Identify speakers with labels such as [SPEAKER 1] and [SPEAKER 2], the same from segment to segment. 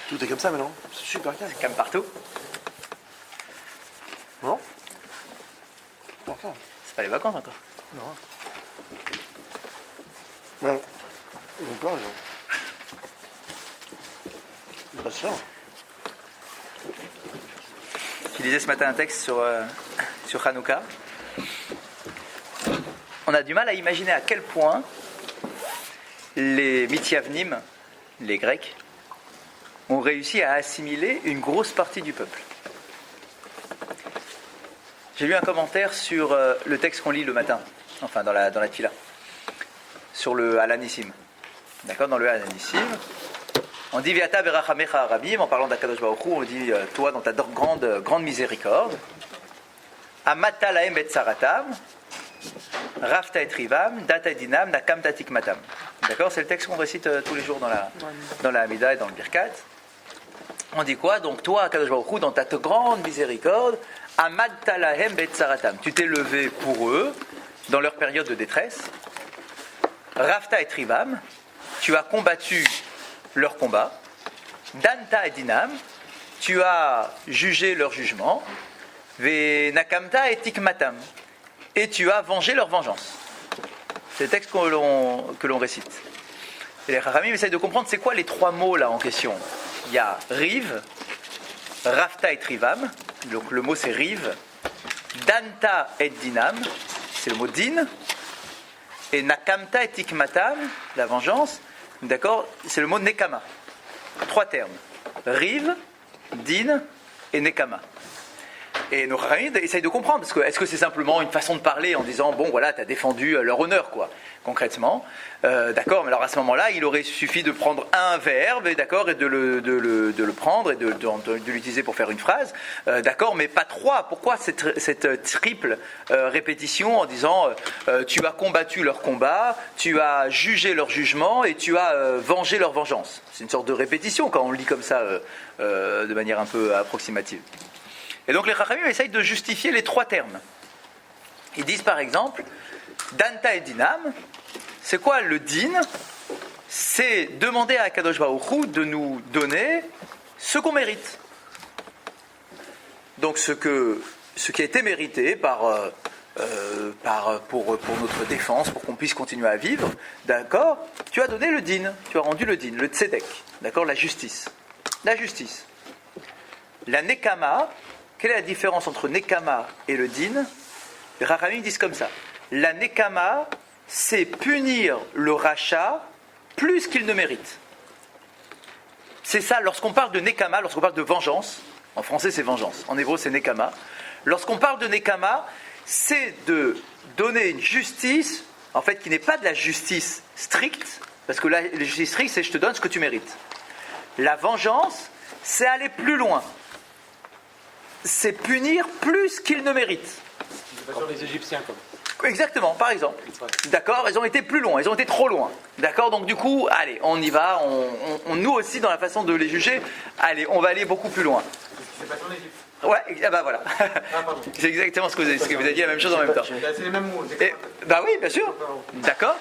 [SPEAKER 1] Tout est comme ça maintenant. C'est super calme.
[SPEAKER 2] C'est comme partout.
[SPEAKER 1] Non? Pas grave.
[SPEAKER 2] C'est pas les vacances encore.
[SPEAKER 1] Non. Non. Ils ont peur, les gens. C'est pas ça.
[SPEAKER 2] Je lisais ce matin un texte sur Hanouka. On a du mal à imaginer à quel point les Mithyavnim, les Grecs, ont réussi à assimiler une grosse partie du peuple. J'ai lu un commentaire sur le texte qu'on lit le matin, enfin dans la Tfila, sur le Alanissim. D'accord, dans le Alanissim, on dit Viata Berachamecha Arabim, en parlant d'Akadosh Baruch Hu, on dit toi dans ta grande miséricorde, Amata lahem et saratam, Rafta et Rivam, Data et Dinam, Nakamta Tikmatam. D'accord, c'est le texte qu'on récite tous les jours dans la Hamida et dans le Birkat. On dit quoi? Donc toi, Akadosh Baruch Hu, dans ta grande miséricorde, Amadta lahem et saratam. Tu t'es levé pour eux dans leur période de détresse. Rafta et Rivam, tu as combattu leur combat. Danta et Dinam, tu as jugé leur jugement. Ve Nakamta et Tikmatam, et tu as vengé leur vengeance. C'est le texte que l'on récite. Et les Chachamim essayent de comprendre c'est quoi les trois mots là en question. Il y a Riv, Rafta et Rivam, donc le mot c'est Riv, Danta et Dinam, c'est le mot Din, et Nakamta et Tikmatam, la vengeance, d'accord, c'est le mot Nekama. Trois termes. Riv, Din et Nekama. Et nos Chachamim essayent de comprendre, parce que est-ce que c'est simplement une façon de parler en disant bon voilà, tu as défendu leur honneur, quoi, concrètement, d'accord, mais alors à ce moment-là, il aurait suffi de prendre un verbe, d'accord, et de le prendre et de l'utiliser pour faire une phrase, d'accord, mais pas trois. Pourquoi cette triple répétition en disant tu as combattu leur combat, tu as jugé leur jugement et tu as vengé leur vengeance? C'est une sorte de répétition quand on le lit comme ça de manière un peu approximative. Et donc les Chachamim essayent de justifier les trois termes. Ils disent par exemple, Danta et Dinam, c'est quoi le din? C'est demander à Akadosh Baruch Hu de nous donner ce qu'on mérite. Donc ce qui a été mérité pour notre défense, pour qu'on puisse continuer à vivre, d'accord? Tu as donné le din, tu as rendu le din, le tzedek, d'accord? La justice. La justice. La nekama. Quelle est la différence entre Nekama et le Din? Les Chachamim disent comme ça. La Nekama, c'est punir le rachat plus qu'il ne mérite. C'est ça, lorsqu'on parle de Nekama, lorsqu'on parle de vengeance, en français c'est vengeance, en hébreu c'est Nekama. Lorsqu'on parle de Nekama, c'est de donner une justice, en fait, qui n'est pas de la justice stricte, parce que la justice stricte, c'est je te donne ce que tu mérites. La vengeance, c'est aller plus loin. C'est punir plus qu'ils ne méritent.
[SPEAKER 3] C'est pas sur les Égyptiens comme.
[SPEAKER 2] Exactement, par exemple. D'accord, ils ont été plus loin, ils ont été trop loin. D'accord, donc du coup, allez, on y va, nous aussi dans la façon de les juger, allez, on va aller beaucoup plus loin.
[SPEAKER 3] C'est pas sur l'Égypte.
[SPEAKER 2] Ouais, bah voilà. C'est exactement ce que vous avez dit, la même chose en même temps.
[SPEAKER 3] C'est les mêmes mots.
[SPEAKER 2] Bah oui, bien sûr. D'accord.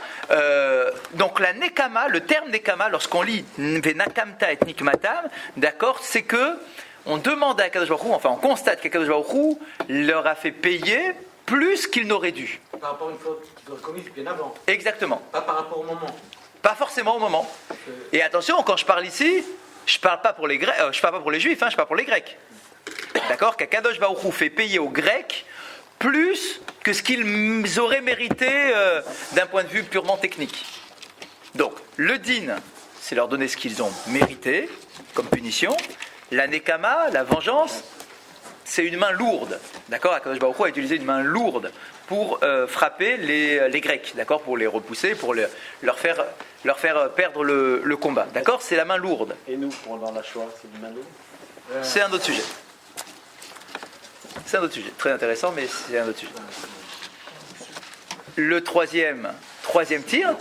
[SPEAKER 2] Donc la nekama, le terme nekama, lorsqu'on lit venakamta et nikmatam, d'accord, c'est que on demande à Akadosh Baruch Hu, enfin on constate qu'Akadosh Baruch Hu leur a fait payer plus qu'ils n'auraient dû.
[SPEAKER 3] Par rapport à une faute qu'ils auraient commise bien avant.
[SPEAKER 2] Exactement.
[SPEAKER 3] Pas par rapport au moment.
[SPEAKER 2] Pas forcément au moment. Et attention, quand je parle ici, je parle pas pour les Grecs, je parle pas pour les Juifs, je parle pour les Grecs. D'accord, qu'Akadosh Baruch Hu fait payer aux Grecs plus que ce qu'ils auraient mérité d'un point de vue purement technique. Donc, le din, c'est leur donner ce qu'ils ont mérité comme punition. La nekama, la vengeance, c'est une main lourde. D'accord, Akadosh Baruch Hu a utilisé une main lourde pour frapper les Grecs, d'accord, pour les repousser, pour leur faire perdre le combat. D'accord, c'est la main lourde.
[SPEAKER 1] Et nous, pendant la Shoah, c'est une main lourde?
[SPEAKER 2] C'est un autre sujet. C'est un autre sujet. Très intéressant, mais c'est un autre sujet. Le troisième titre.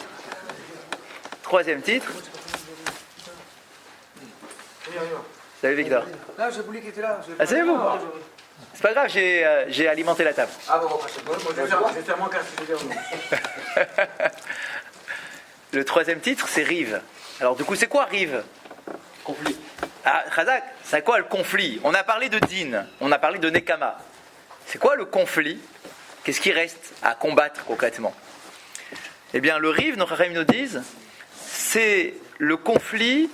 [SPEAKER 2] Salut Victor.
[SPEAKER 3] Là, j'ai voulu qu'il était là.
[SPEAKER 2] Ah, c'est vous? C'est pas grave, j'ai alimenté la table.
[SPEAKER 3] Ah bon, je vais faire moins clair si je veux dire.
[SPEAKER 2] Le troisième titre, c'est Rive. Alors du coup, c'est quoi Rive?
[SPEAKER 3] Conflit.
[SPEAKER 2] Ah, Chazak, c'est quoi le conflit? On a parlé de Din, on a parlé de Nekama. C'est quoi le conflit? Qu'est-ce qui reste à combattre concrètement? Eh bien, le Riv, nos Chachamim nous disent, c'est le conflit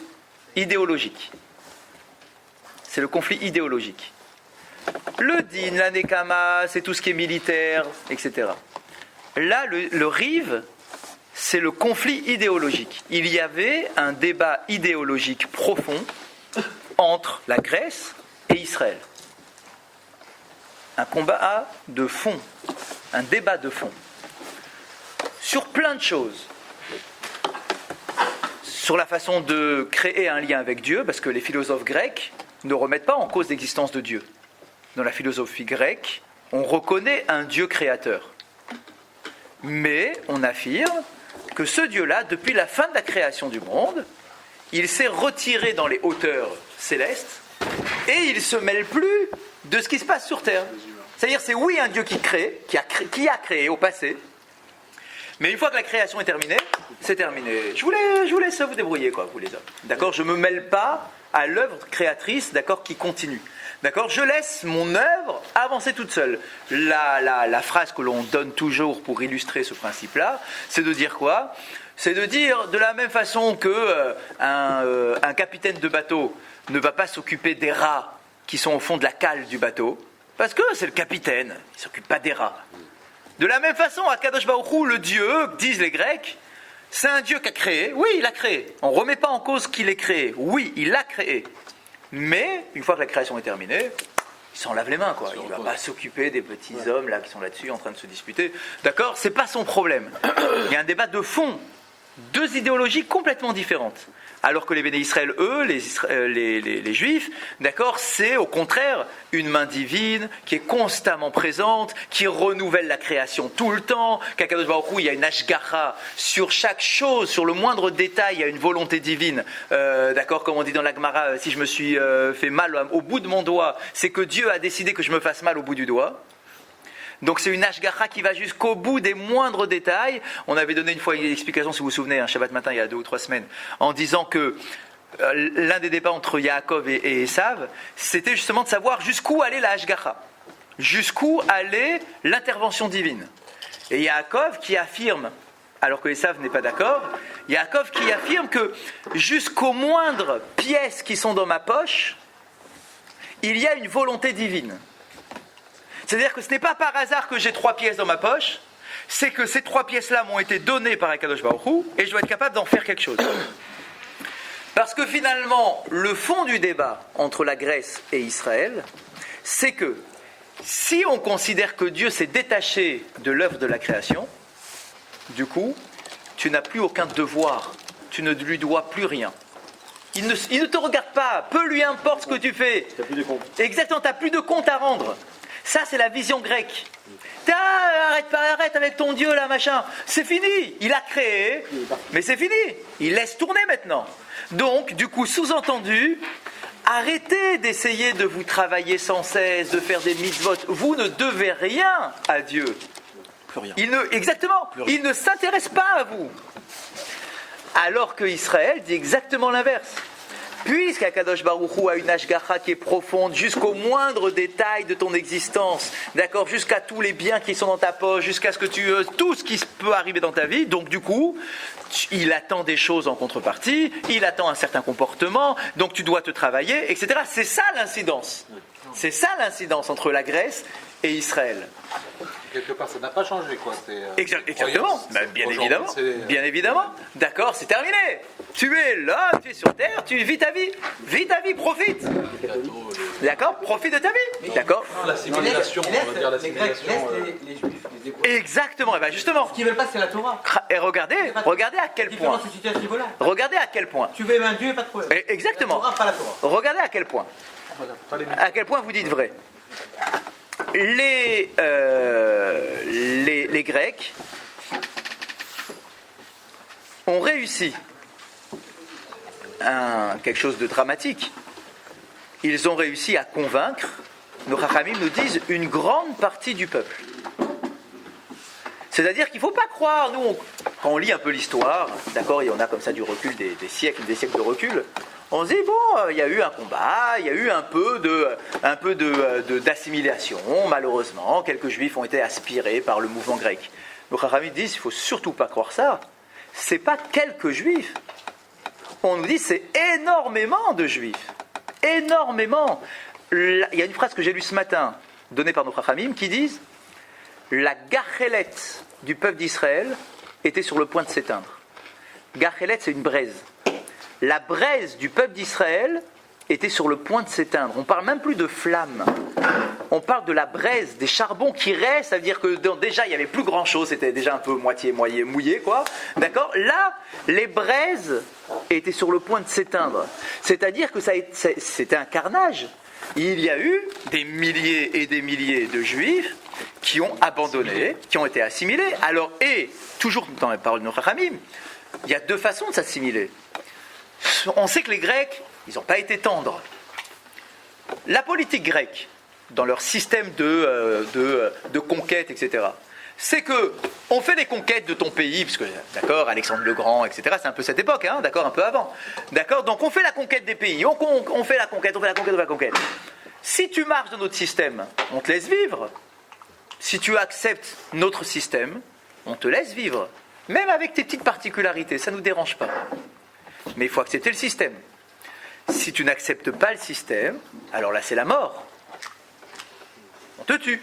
[SPEAKER 2] idéologique. C'est le conflit idéologique. Le Din, la Nekama, c'est tout ce qui est militaire, etc. Là, le Riv, c'est le conflit idéologique. Il y avait un débat idéologique profond entre la Grèce et Israël. Un combat de fond, un débat de fond, sur plein de choses. Sur la façon de créer un lien avec Dieu, parce que les philosophes grecs ne remettent pas en cause l'existence de Dieu. Dans la philosophie grecque, on reconnaît un Dieu créateur. Mais on affirme que ce Dieu-là, depuis la fin de la création du monde, il s'est retiré dans les hauteurs célestes et il ne se mêle plus de ce qui se passe sur Terre. C'est-à-dire, c'est oui un Dieu qui crée, qui a créé au passé, mais une fois que la création est terminée, c'est terminé. Je vous laisse vous débrouiller, quoi, vous les hommes. D'accord? Je ne me mêle pas à l'œuvre créatrice, d'accord, qui continue. D'accord? Je laisse mon œuvre avancer toute seule. La phrase que l'on donne toujours pour illustrer ce principe-là, c'est de dire quoi? C'est de dire, de la même façon que un capitaine de bateau ne va pas s'occuper des rats qui sont au fond de la cale du bateau, parce que c'est le capitaine, il ne s'occupe pas des rats. De la même façon, Akadosh Baruch Hu, le Dieu, disent les Grecs, c'est un Dieu qui a créé. Oui, il a créé. On ne remet pas en cause qu'il ait créé. Oui, il l'a créé. Mais, une fois que la création est terminée, il s'en lave les mains, quoi. Il ne va pas s'occuper des petits hommes là qui sont là-dessus en train de se disputer. D'accord? C'est pas son problème. Il y a un débat de fond. Deux idéologies complètement différentes. Alors que les Béné Israël, eux, les Juifs, d'accord, c'est au contraire une main divine qui est constamment présente, qui renouvelle la création tout le temps, qu'Akadosh Baruch Hu, il y a une ashgacha sur chaque chose, sur le moindre détail, il y a une volonté divine. D'accord, comme on dit dans la Gemara, si je me suis fait mal au bout de mon doigt, c'est que Dieu a décidé que je me fasse mal au bout du doigt. Donc c'est une ashgacha qui va jusqu'au bout des moindres détails. On avait donné une fois une explication, si vous vous souvenez, un Shabbat matin il y a 2 ou 3 semaines, en disant que l'un des débats entre Yaakov et Esav, c'était justement de savoir jusqu'où allait la ashgacha, jusqu'où allait l'intervention divine. Et Yaakov qui affirme, alors que Esav n'est pas d'accord, Yaakov qui affirme que jusqu'aux moindres pièces qui sont dans ma poche, il y a une volonté divine. C'est-à-dire que ce n'est pas par hasard que j'ai 3 pièces dans ma poche, c'est que ces 3 pièces-là m'ont été données par Akadosh Baruch Hu, et je dois être capable d'en faire quelque chose. Parce que finalement, le fond du débat entre la Grèce et Israël, c'est que si on considère que Dieu s'est détaché de l'œuvre de la création, du coup, tu n'as plus aucun devoir, tu ne lui dois plus rien. Il ne te regarde pas, peu lui importe ce que tu fais.
[SPEAKER 1] Tu n'as plus de compte.
[SPEAKER 2] Exactement, tu n'as plus de compte à rendre. Ça, c'est la vision grecque. Arrête avec ton Dieu là, machin. C'est fini. Il a créé, mais c'est fini. Il laisse tourner maintenant. Donc, du coup, sous-entendu, arrêtez d'essayer de vous travailler sans cesse, de faire des mitzvot. Vous ne devez rien à Dieu.
[SPEAKER 1] Plus rien.
[SPEAKER 2] Exactement. Il ne s'intéresse pas à vous. Alors que Israël dit exactement l'inverse. Puisqu'Akadosh Baruch Hu a une ashgacha qui est profonde jusqu'au moindre détail de ton existence, d'accord, jusqu'à tous les biens qui sont dans ta poche, jusqu'à ce que tout ce qui peut arriver dans ta vie, donc du coup, il attend des choses en contrepartie, il attend un certain comportement, donc tu dois te travailler, etc. C'est ça l'incidence. C'est ça l'incidence entre la Grèce et Israël.
[SPEAKER 4] Quelque part, ça n'a pas changé, quoi.
[SPEAKER 2] Exactement, bien évidemment. Bien évidemment. D'accord, c'est terminé. Tu es là, tu es sur Terre, tu vis ta vie. Vis ta vie, profite. D'accord, profite de ta vie. D'accord.
[SPEAKER 4] L'assimilation, on va dire l'assimilation.
[SPEAKER 3] Les Juifs, les Hébreux.
[SPEAKER 2] Exactement, et bien justement.
[SPEAKER 3] Ce qu'ils veulent pas, c'est la Torah.
[SPEAKER 2] Et regardez à quel point. Regardez à quel point.
[SPEAKER 3] Tu veux aimer un Dieu, pas de problème.
[SPEAKER 2] Exactement.
[SPEAKER 3] La Torah, pas la Torah.
[SPEAKER 2] Regardez à quel point. À quel point vous dites vrai. Les Grecs ont réussi quelque chose de dramatique. Ils ont réussi à convaincre, nos Chachamim nous disent, une grande partie du peuple. C'est-à-dire qu'il ne faut pas croire, nous, quand on lit un peu l'histoire, d'accord, et on a comme ça du recul, des siècles de recul, On se dit, bon, il y a eu un combat, il y a eu un peu d'assimilation, malheureusement. Quelques juifs ont été aspirés par le mouvement grec. Les Chachamim disent, il ne faut surtout pas croire ça. Ce n'est pas quelques juifs. On nous dit, c'est énormément de juifs. Énormément. Il y a une phrase que j'ai lue ce matin, donnée par nos Chachamim, qui disent, la gachelet du peuple d'Israël était sur le point de s'éteindre. Gachelet, c'est une braise. La braise du peuple d'Israël était sur le point de s'éteindre. On ne parle même plus de flamme. On parle de la braise, des charbons qui restent. Ça veut dire que déjà, il n'y avait plus grand-chose. C'était déjà un peu moitié mouillé, quoi. D'accord ? Là, les braises étaient sur le point de s'éteindre. C'est-à-dire que c'était un carnage. Il y a eu des milliers et des milliers de juifs qui ont abandonné, qui ont été assimilés. Alors, et, toujours dans les paroles de nos Chachamim, il y a deux façons de s'assimiler. On sait que les Grecs, ils n'ont pas été tendres. La politique grecque, dans leur système de conquête, etc., c'est que on fait des conquêtes de ton pays, puisque, d'accord, Alexandre le Grand, etc., c'est un peu cette époque, hein, d'accord, un peu avant. D'accord, donc on fait la conquête des pays, on fait la conquête. Si tu marches dans notre système, on te laisse vivre. Si tu acceptes notre système, on te laisse vivre. Même avec tes petites particularités, ça ne nous dérange pas. Mais il faut accepter le système. Si tu n'acceptes pas le système, alors là c'est la mort. On te tue.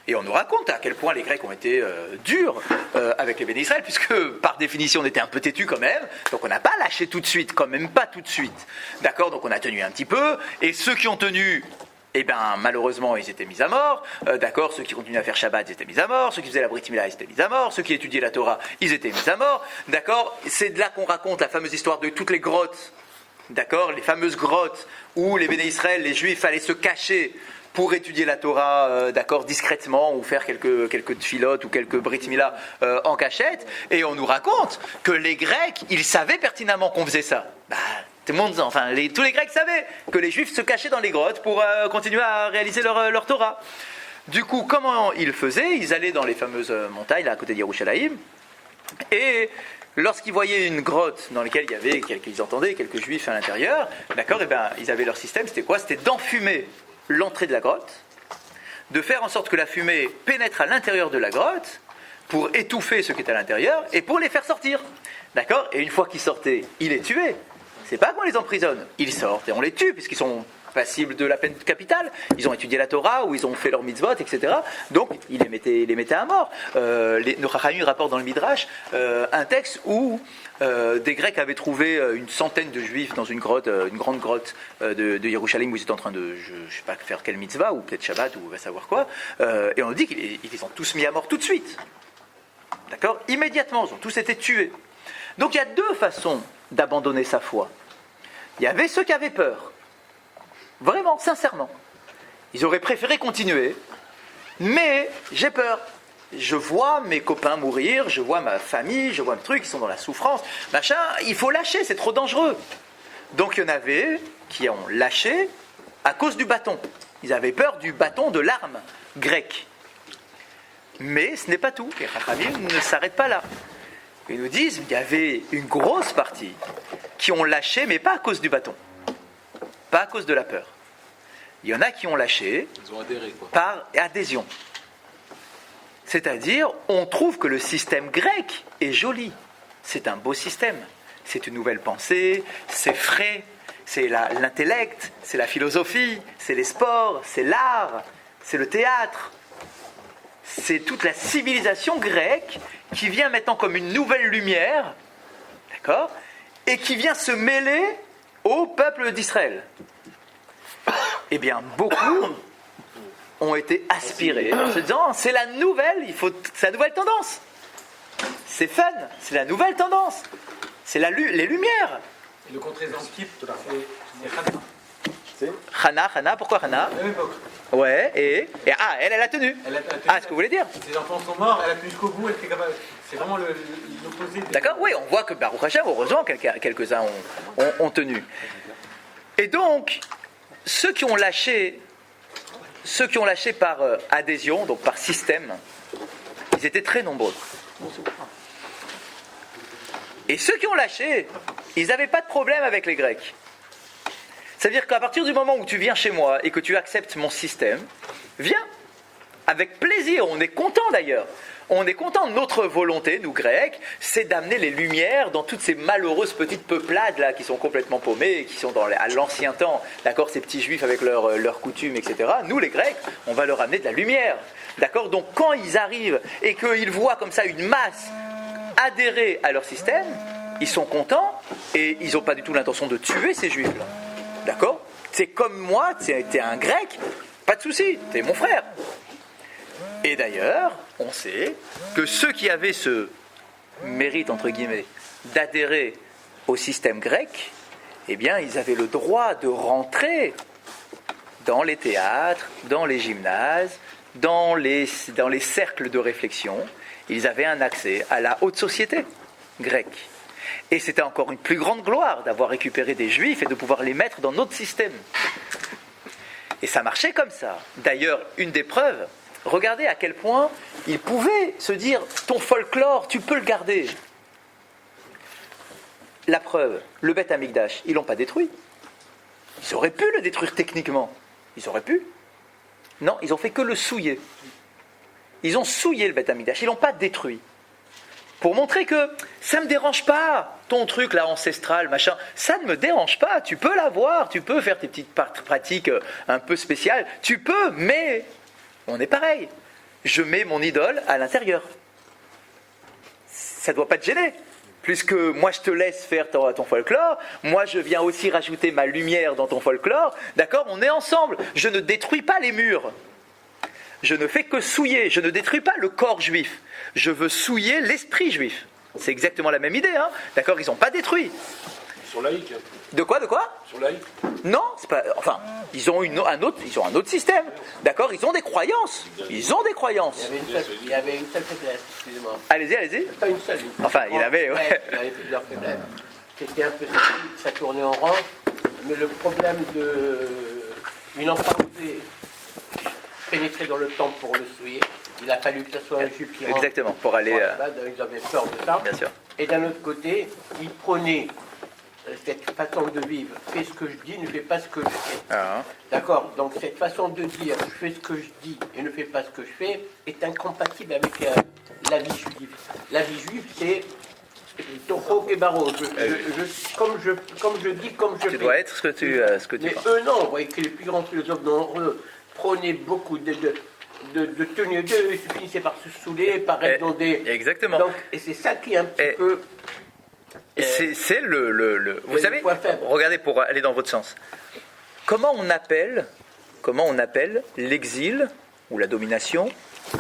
[SPEAKER 2] Et on nous raconte à quel point les Grecs ont été durs avec les bénis d'Israël, puisque par définition on était un peu têtus quand même, donc on n'a pas lâché tout de suite, quand même pas tout de suite. D'accord ? Donc on a tenu un petit peu, et ceux qui ont tenu, eh bien malheureusement ils étaient mis à mort, d'accord ? Ceux qui continuaient à faire Shabbat, ils étaient mis à mort, ceux qui faisaient la Brit Mila, ils étaient mis à mort, ceux qui étudiaient la Torah, ils étaient mis à mort, d'accord ? C'est de là qu'on raconte la fameuse histoire de toutes les grottes, d'accord ? Les fameuses grottes où les bénis d'Israël, les Juifs, allaient se cacher pour étudier la Torah, d'accord, discrètement, ou faire quelques tfilotes ou quelques brit mila en cachette, et on nous raconte que les Grecs, ils savaient pertinemment qu'on faisait ça. Tout le monde, tous les Grecs savaient que les Juifs se cachaient dans les grottes pour continuer à réaliser leur Torah. Du coup, comment ils faisaient ? Ils allaient dans les fameuses montagnes, là, à côté d'Yerushalayim, et lorsqu'ils voyaient une grotte dans laquelle il y avait, ils entendaient quelques Juifs à l'intérieur, d'accord, et bien, ils avaient leur système, c'était quoi ? C'était d'enfumer l'entrée de la grotte, de faire en sorte que la fumée pénètre à l'intérieur de la grotte pour étouffer ceux qui étaient à l'intérieur et pour les faire sortir. D'accord ? Et une fois qu'ils sortaient, ils les tuaient. C'est pas qu'on les emprisonne. Ils sortent et on les tue puisqu'ils sont passibles de la peine capitale. Ils ont étudié la Torah ou ils ont fait leur mitzvot, etc. Donc, ils les mettaient à mort. Nos Chachamim rapportent dans le Midrash un texte où des Grecs avaient trouvé une centaine de Juifs dans une grotte, une grande grotte de Yerushalayim où ils étaient en train de, je ne sais pas faire quelle mitzvah, ou peut-être Shabbat, ou on va savoir quoi. Et on dit qu'ils les ont tous mis à mort tout de suite. D'accord ? Immédiatement, ils ont tous été tués. Donc il y a deux façons d'abandonner sa foi. Il y avait ceux qui avaient peur. Vraiment, sincèrement. Ils auraient préféré continuer, mais j'ai peur. Je vois mes copains mourir, je vois ma famille, je vois un truc, ils sont dans la souffrance, machin, il faut lâcher, c'est trop dangereux. Donc il y en avait qui ont lâché à cause du bâton. Ils avaient peur du bâton de l'arme grecque. Mais ce n'est pas tout. Les Chachamim ne s'arrêtent pas là. Ils nous disent qu'il y avait une grosse partie qui ont lâché, mais pas à cause du bâton. Pas à cause de la peur. Il y en a qui ont lâché
[SPEAKER 4] Ils ont adhéré, quoi.
[SPEAKER 2] par adhésion. C'est-à-dire, on trouve que le système grec est joli. C'est un beau système. C'est une nouvelle pensée, c'est frais, c'est l'intellect, c'est la philosophie, c'est les sports, c'est l'art, c'est le théâtre. C'est toute la civilisation grecque qui vient maintenant comme une nouvelle lumière, d'accord, et qui vient se mêler au peuple d'Israël. Eh bien, beaucoup ont été aspirés en se disant c'est la nouvelle, c'est la nouvelle tendance. C'est fun, c'est la nouvelle tendance. C'est les lumières.
[SPEAKER 3] Et le contre-exemple type, c'est Hannah.
[SPEAKER 2] Hannah, pourquoi Hannah?
[SPEAKER 3] À la même époque.
[SPEAKER 2] Ouais, elle a tenu.
[SPEAKER 3] Elle a tenu.
[SPEAKER 2] Ah, ce que vous voulez dire?
[SPEAKER 3] Ses enfants sont morts, elle a tenu jusqu'au bout, elle était capable. C'est vraiment l'opposé.
[SPEAKER 2] D'accord, oui, on voit que Baruch Hashem, heureusement, quelques-uns ont tenu. Et donc, ceux qui ont lâché par adhésion, donc par système, ils étaient très nombreux. Et ceux qui ont lâché, ils n'avaient pas de problème avec les Grecs. C'est-à-dire qu'à partir du moment où tu viens chez moi et que tu acceptes mon système, viens, avec plaisir, on est content d'ailleurs. On est content, notre volonté, nous Grecs, c'est d'amener les lumières dans toutes ces malheureuses petites peuplades là qui sont complètement paumées, qui sont à l'ancien temps, d'accord, ces petits juifs avec leurs coutumes, etc. Nous les Grecs, on va leur amener de la lumière, d'accord. Donc quand ils arrivent et qu'ils voient comme ça une masse adhérer à leur système, ils sont contents et ils n'ont pas du tout l'intention de tuer ces juifs-là, d'accord. C'est comme moi, t'es un Grec, pas de souci, t'es mon frère. Et d'ailleurs, on sait que ceux qui avaient ce mérite, entre guillemets, d'adhérer au système grec, eh bien, ils avaient le droit de rentrer dans les théâtres, dans les gymnases, dans les cercles de réflexion. Ils avaient un accès à la haute société grecque. Et c'était encore une plus grande gloire d'avoir récupéré des juifs et de pouvoir les mettre dans notre système. Et ça marchait comme ça. D'ailleurs, une des preuves, regardez à quel point ils pouvaient se dire « ton folklore, tu peux le garder ». La preuve, le Beth Amikdash, ils ne l'ont pas détruit. Ils auraient pu le détruire techniquement. Ils auraient pu. Non, ils ont fait que le souiller. Ils ont souillé le Beth Amikdash, ils ne l'ont pas détruit. Pour montrer que ça ne me dérange pas, ton truc là ancestral, machin, ça ne me dérange pas, tu peux l'avoir, tu peux faire tes petites pratiques un peu spéciales, tu peux, mais on est pareil. Je mets mon idole à l'intérieur. Ça ne doit pas te gêner. Puisque moi je te laisse faire ton folklore, moi je viens aussi rajouter ma lumière dans ton folklore, d'accord, on est ensemble. Je ne détruis pas les murs. Je ne fais que souiller, je ne détruis pas le corps juif. Je veux souiller l'esprit juif. C'est exactement la même idée, hein, d'accord, ils n'ont pas détruit.
[SPEAKER 4] Ils sont laïcs.
[SPEAKER 2] De quoi
[SPEAKER 4] Ils sont laïcs.
[SPEAKER 2] Non, c'est pas. Enfin, ils ont un autre système, d'accord. Ils ont des croyances. Ils ont des croyances.
[SPEAKER 5] Il y avait une seule faiblesse, excusez-moi.
[SPEAKER 2] Allez-y.
[SPEAKER 5] Pas une seule.
[SPEAKER 2] Enfin, il avait, ouais.
[SPEAKER 5] Il y avait plusieurs faiblesses. C'était un peu ça tournait en rond, mais le problème il n'a pas osé pénétrer dans le temple pour le souiller. Il a fallu que ce soit un juif qui rentre.
[SPEAKER 2] Exactement, pour aller.
[SPEAKER 5] Ils avaient peur de ça.
[SPEAKER 2] Bien sûr.
[SPEAKER 5] Et d'un autre côté, il prenait cette façon de vivre, fais ce que je dis, ne fais pas ce que je fais.
[SPEAKER 2] Ah.
[SPEAKER 5] D'accord. Donc cette façon de dire, je fais ce que je dis et ne fais pas ce que je fais, est incompatible avec la vie juive. La vie juive, c'est Toho et Baro. Comme je dis, comme je fais.
[SPEAKER 2] Tu dois être ce que tu
[SPEAKER 5] Mais
[SPEAKER 2] penses.
[SPEAKER 5] eux, non. Vous voyez que les plus grands philosophes, eux, prenaient beaucoup de tenues d'eux, ils finissaient par se saouler, par être dans des...
[SPEAKER 2] Exactement.
[SPEAKER 5] Donc, et c'est ça qui est un petit peu...
[SPEAKER 2] C'est le vous savez,
[SPEAKER 5] point faible.
[SPEAKER 2] regardez pour aller dans votre sens. Comment on appelle l'exil ou la domination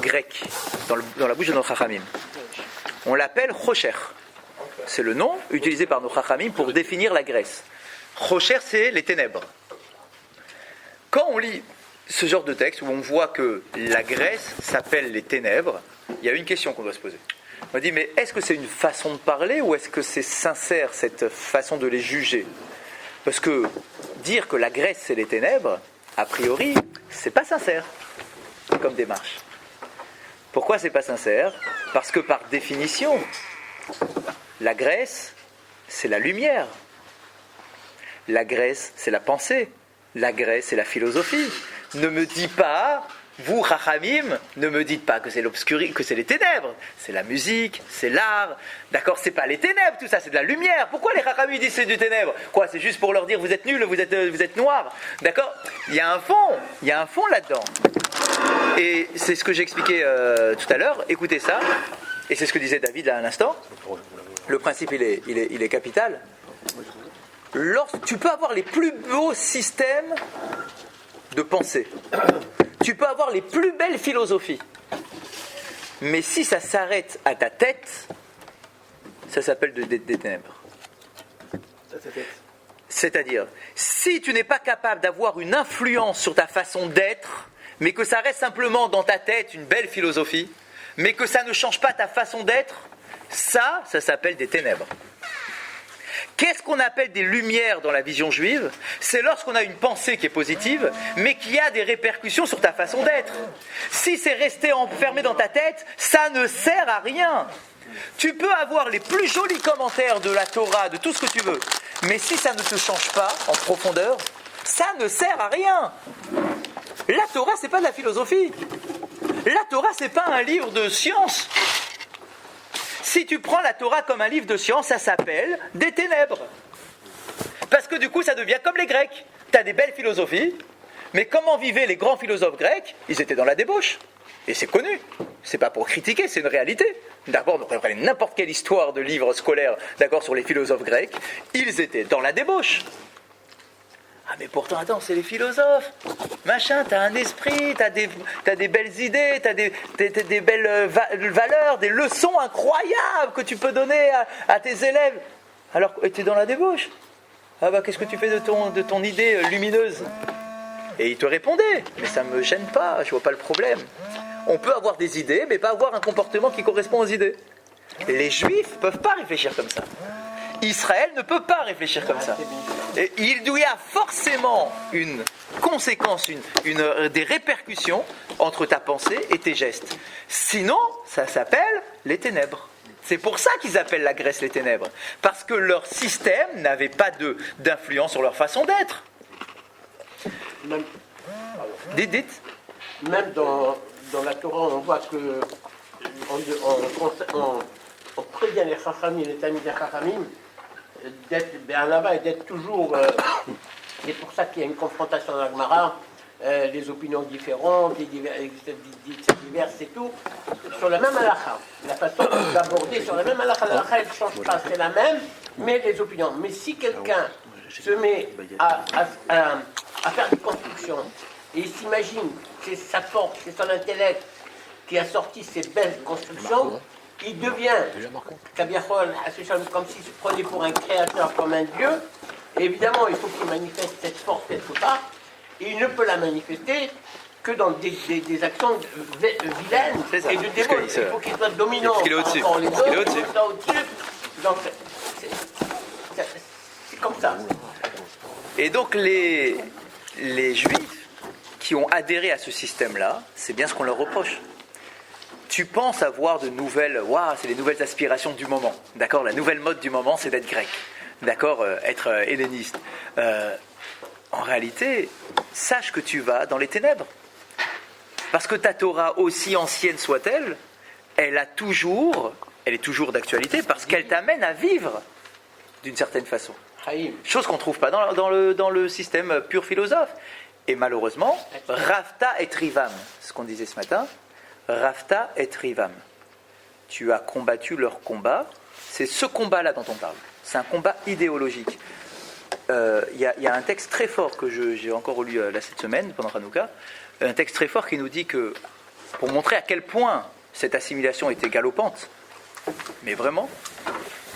[SPEAKER 2] grecque dans la bouche de nos chachamim? On l'appelle Chocher. C'est le nom utilisé par nos chachamim pour définir la Grèce. Chocher, c'est les ténèbres. Quand on lit ce genre de texte où on voit que la Grèce s'appelle les ténèbres, il y a une question qu'on doit se poser. On dit, mais est-ce que c'est une façon de parler ou est-ce que c'est sincère cette façon de les juger? Parce que dire que la Grèce c'est les ténèbres, a priori, c'est pas sincère comme démarche. Pourquoi c'est pas sincère? Parce que par définition, la Grèce c'est la lumière. La Grèce c'est la pensée. La Grèce c'est la philosophie. Ne me dis pas, vous, Chachamim, ne me dites pas que c'est l'obscurité, que c'est les ténèbres. C'est la musique, c'est l'art. D'accord, c'est pas les ténèbres, tout ça, c'est de la lumière. Pourquoi les Chachamim disent c'est du ténèbre? Quoi, c'est juste pour leur dire vous êtes nuls, vous êtes noirs. D'accord? Il y a un fond là-dedans. Et c'est ce que j'expliquais tout à l'heure. Écoutez ça. Et c'est ce que disait David là à l'instant. Le principe, il est capital. Tu peux avoir les plus beaux systèmes de pensée. Tu peux avoir les plus belles philosophies. Mais si ça s'arrête à ta tête, ça s'appelle des ténèbres. C'est-à-dire, si tu n'es pas capable d'avoir une influence sur ta façon d'être, mais que ça reste simplement dans ta tête une belle philosophie, mais que ça ne change pas ta façon d'être, ça s'appelle des ténèbres. Qu'est-ce qu'on appelle des lumières dans la vision juive? C'est lorsqu'on a une pensée qui est positive, mais qui a des répercussions sur ta façon d'être. Si c'est resté enfermé dans ta tête, ça ne sert à rien. Tu peux avoir les plus jolis commentaires de la Torah, de tout ce que tu veux, mais si ça ne te change pas en profondeur, Ça ne sert à rien. La Torah, c'est pas de la philosophie. La Torah, c'est pas un livre de science. Si tu prends la Torah comme un livre de science, ça s'appelle des ténèbres. Parce que du coup, ça devient comme les Grecs. Tu as des belles philosophies, mais comment vivaient les grands philosophes grecs? Ils étaient dans la débauche. Et c'est connu. C'est pas pour critiquer, c'est une réalité. D'abord, on prenez n'importe quelle histoire de livre scolaire, d'accord, sur les philosophes grecs, ils étaient dans la débauche. Ah mais pourtant, attends, c'est les philosophes. Machin, t'as un esprit, t'as des belles idées, t'as des belles valeurs, des leçons incroyables que tu peux donner à tes élèves. Alors, t'es dans la débauche. Ah bah, qu'est-ce que tu fais de ton idée lumineuse? Et il te répondait, mais ça me gêne pas, je vois pas le problème. On peut avoir des idées, mais pas avoir un comportement qui correspond aux idées. Les Juifs ne peuvent pas réfléchir comme ça. Israël ne peut pas réfléchir comme ça. Et il y a forcément une conséquence, des répercussions entre ta pensée et tes gestes. Sinon, ça s'appelle les ténèbres. C'est pour ça qu'ils appellent la Grèce les ténèbres. Parce que leur système n'avait pas d'influence sur leur façon d'être.
[SPEAKER 5] Même,
[SPEAKER 2] Dites.
[SPEAKER 5] même dans la Torah, on voit que on prévient les Chachamim, les Talmidei des Chachamim, d'être Bé'anava et d'être toujours. C'est pour ça qu'il y a une confrontation dans la Gemara, les opinions différentes, diverses et tout, sur la même halakha. La façon d'aborder sur la même halakha, l'halakha elle ne change pas, c'est la même, mais les opinions. Mais si quelqu'un se met à faire des constructions et il s'imagine que c'est sa force, c'est son intellect qui a sorti ces belles constructions, il devient Kabiachol, comme s'il se prenait pour un créateur, comme un dieu. Et évidemment, il faut qu'il manifeste cette force quelque part, et il ne peut la manifester que dans des actions vilaines et de démon. Il faut qu'il soit dominant
[SPEAKER 2] parce qu'il est au-dessus.
[SPEAKER 5] par rapport aux autres,
[SPEAKER 2] Il est au-dessus.
[SPEAKER 5] qu'il soit au-dessus. Donc, c'est comme ça.
[SPEAKER 2] Et donc les Juifs qui ont adhéré à ce système-là, c'est bien ce qu'on leur reproche. Tu penses avoir de nouvelles... c'est les nouvelles aspirations du moment. D'accord? La nouvelle mode du moment, c'est d'être grec. D'accord? Être helléniste. En réalité, sache que tu vas dans les ténèbres. Parce que ta Torah, aussi ancienne soit-elle, elle est toujours d'actualité parce qu'elle t'amène à vivre d'une certaine façon. Chose qu'on ne trouve pas dans le système pur philosophe. Et malheureusement, Rafta et Trivam, ce qu'on disait ce matin, Rafta et Trivam. Tu as combattu leur combat. C'est ce combat-là dont on parle. C'est un combat idéologique. Il y a un texte très fort que j'ai encore relu cette semaine, pendant Hanouka, un texte très fort qui nous dit que, pour montrer à quel point cette assimilation était galopante, mais vraiment,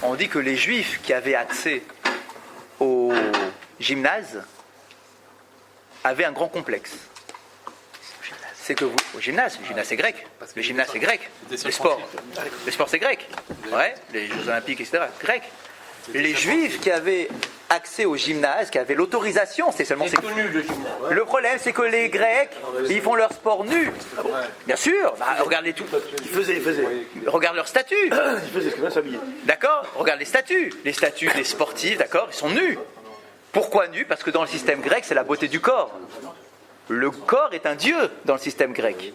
[SPEAKER 2] on dit que les Juifs qui avaient accès au gymnase avaient un grand complexe. C'est que au gymnase c'est grec. Le gymnase c'est grec. Le sport c'est grec. Ouais, les Jeux Olympiques, etc. Grec. Les Juifs qui avaient accès au gymnase, qui avaient l'autorisation, c'est seulement...
[SPEAKER 5] C'est tout nu le gymnase.
[SPEAKER 2] Le problème, c'est que les Grecs, ils font leur sport nu. Bien sûr, regarde les tout.
[SPEAKER 1] Ils faisaient.
[SPEAKER 2] Regarde leur statut.
[SPEAKER 1] Ils faisaient bien s'habiller.
[SPEAKER 2] D'accord? Regarde les statuts. Les statuts des sportifs, d'accord, ils sont nus. Pourquoi nus? Parce que dans le système grec, c'est la beauté du corps. Le corps est un dieu dans le système grec.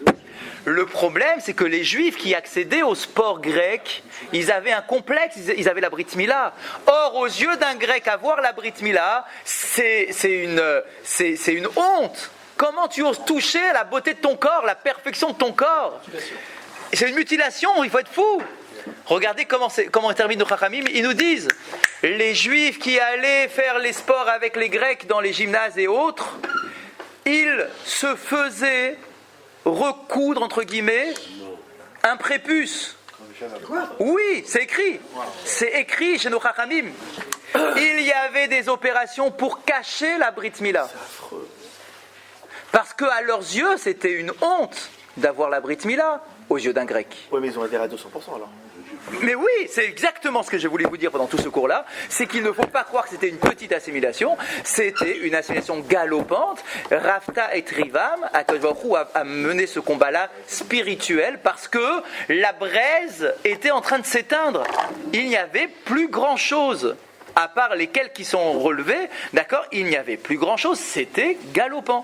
[SPEAKER 2] Le problème, c'est que les Juifs qui accédaient au sport grec, ils avaient un complexe, ils avaient la Brit Mila. Or, aux yeux d'un Grec, avoir la Brit Mila, c'est une honte. Comment tu oses toucher à la beauté de ton corps, la perfection de ton corps? C'est une mutilation, il faut être fou. Regardez comment termine nos Chachamim. Ils nous disent, les Juifs qui allaient faire les sports avec les Grecs dans les gymnases et autres, ils se faisaient recoudre, entre guillemets, un prépuce. Oui, c'est écrit. C'est écrit chez nos Chachamim. Il y avait des opérations pour cacher la Brit Mila. Parce qu'à leurs yeux, c'était une honte d'avoir la Brit Mila aux yeux d'un Grec.
[SPEAKER 1] Oui, mais ils ont adhéré à 200% alors.
[SPEAKER 2] Mais oui, c'est exactement ce que je voulais vous dire pendant tout ce cours-là, c'est qu'il ne faut pas croire que c'était une petite assimilation, c'était une assimilation galopante. Rafta et Trivam, Akadosh Baruch Hu a mené ce combat-là spirituel parce que la braise était en train de s'éteindre. Il n'y avait plus grand-chose. à part lesquels qui sont relevés, d'accord, il n'y avait plus grand-chose, c'était galopant.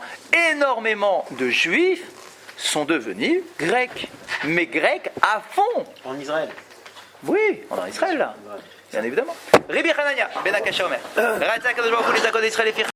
[SPEAKER 2] Énormément de juifs sont devenus grecs, mais grecs à fond.
[SPEAKER 5] En Israël.
[SPEAKER 2] Oui, on est en Israël là, bien évidemment. Rabbi Hanania, Ben Akasha Omer, Ratzak Kadosh Baruch Hu, les Israël et